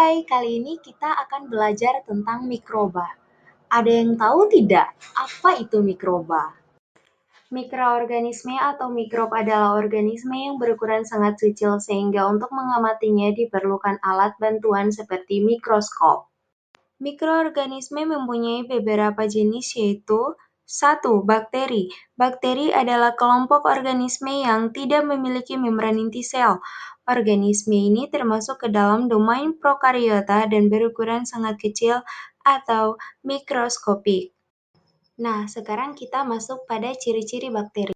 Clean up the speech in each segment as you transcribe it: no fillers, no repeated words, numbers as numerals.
Hai, kali ini kita akan belajar tentang mikroba. Ada yang tahu tidak apa itu mikroba? Mikroorganisme atau mikrob adalah organisme yang berukuran sangat kecil sehingga untuk mengamatinya diperlukan alat bantuan seperti mikroskop. Mikroorganisme mempunyai beberapa jenis yaitu 1. Bakteri. Bakteri adalah kelompok organisme yang tidak memiliki membran inti sel. Organisme ini termasuk ke dalam domain prokariota dan berukuran sangat kecil atau mikroskopik. Nah, sekarang kita masuk pada ciri-ciri bakteri.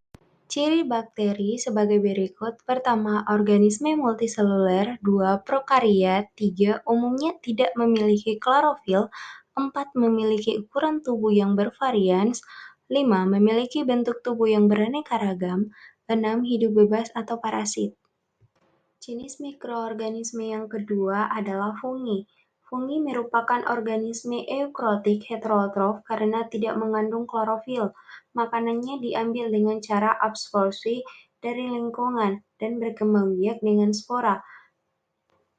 Ciri bakteri sebagai berikut. Pertama, organisme multiseluler. 2. Prokariot. 3. Umumnya tidak memiliki klorofil. 4. Memiliki ukuran tubuh yang bervarians. 5. Memiliki bentuk tubuh yang beraneka ragam. 6. Hidup bebas atau parasit. Jenis mikroorganisme yang kedua adalah fungi. Fungi merupakan organisme eukrotik heterotrof karena tidak mengandung klorofil. Makanannya diambil dengan cara absorpsi dari lingkungan dan berkembang biak dengan spora.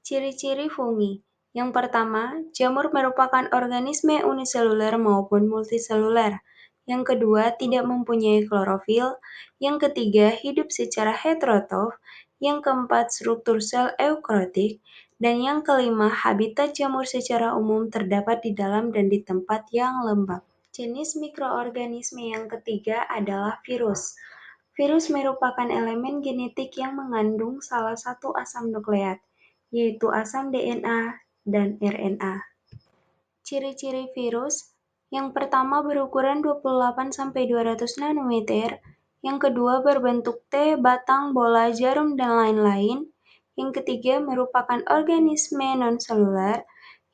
Ciri-ciri fungi. Yang pertama, jamur merupakan organisme uniseluler maupun multiseluler. Yang kedua, tidak mempunyai klorofil. Yang ketiga, hidup secara heterotrof. Yang keempat, struktur sel eukrotik. Dan yang kelima, habitat jamur secara umum terdapat di dalam dan di tempat yang lembab. Jenis mikroorganisme yang ketiga adalah virus. Virus merupakan elemen genetik yang mengandung salah satu asam nukleat, yaitu asam DNA dan RNA. Ciri-ciri virus. Yang pertama berukuran 28-200 nanometer, yang kedua berbentuk T, batang, bola, jarum, dan lain-lain. Yang ketiga merupakan organisme non-seluler.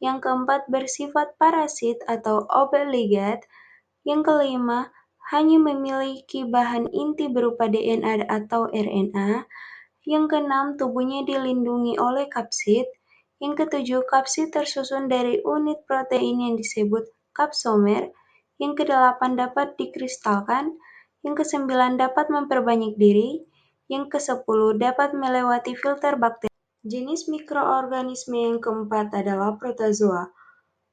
Yang keempat bersifat parasit atau obeligat. Yang kelima hanya memiliki bahan inti berupa DNA atau RNA. Yang keenam, tubuhnya dilindungi oleh kapsid. Yang ketujuh, kapsid tersusun dari unit protein yang disebut kapsomer. Yang kedelapan, dapat dikristalkan. Yang kesembilan, dapat memperbanyak diri. Yang kesepuluh, dapat melewati filter bakteri. Jenis mikroorganisme yang keempat adalah protozoa.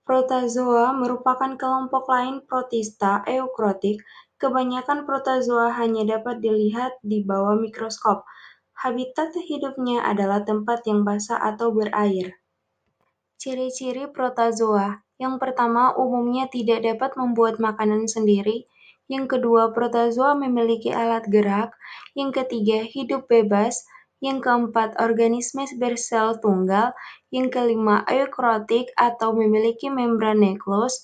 Protozoa merupakan kelompok lain protista eukrotik. Kebanyakan protozoa hanya dapat dilihat di bawah mikroskop. Habitat hidupnya adalah tempat yang basah atau berair. Ciri-ciri protozoa. Yang pertama, umumnya tidak dapat membuat makanan sendiri. Yang kedua, protozoa memiliki alat gerak. Yang ketiga, hidup bebas. Yang keempat, organisme bersel tunggal. Yang kelima, eukrotik atau memiliki membran neklos.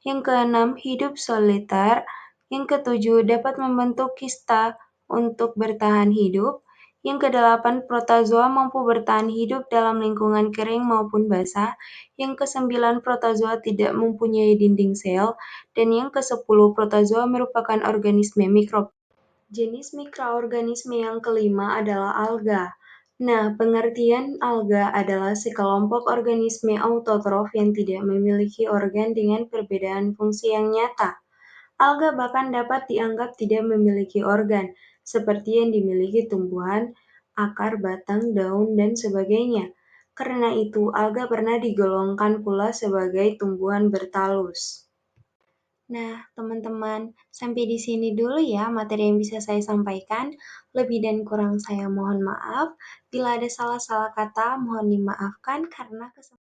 Yang keenam, hidup soliter. Yang ketujuh, dapat membentuk kista untuk bertahan hidup. Yang kedelapan, protozoa mampu bertahan hidup dalam lingkungan kering maupun basah. Yang kesembilan, protozoa tidak mempunyai dinding sel. Dan yang kesepuluh, protozoa merupakan organisme mikrob. Jenis mikroorganisme yang kelima adalah alga. Nah, pengertian alga adalah sekelompok organisme autotrof yang tidak memiliki organ dengan perbedaan fungsi yang nyata. Alga bahkan dapat dianggap tidak memiliki organ, seperti yang dimiliki tumbuhan, akar, batang, daun, dan sebagainya. Karena itu, alga pernah digolongkan pula sebagai tumbuhan bertalus. Nah, teman-teman, sampai di sini dulu ya materi yang bisa saya sampaikan. Lebih dan kurang saya mohon maaf. Bila ada salah-salah kata, mohon dimaafkan karena kesempatan.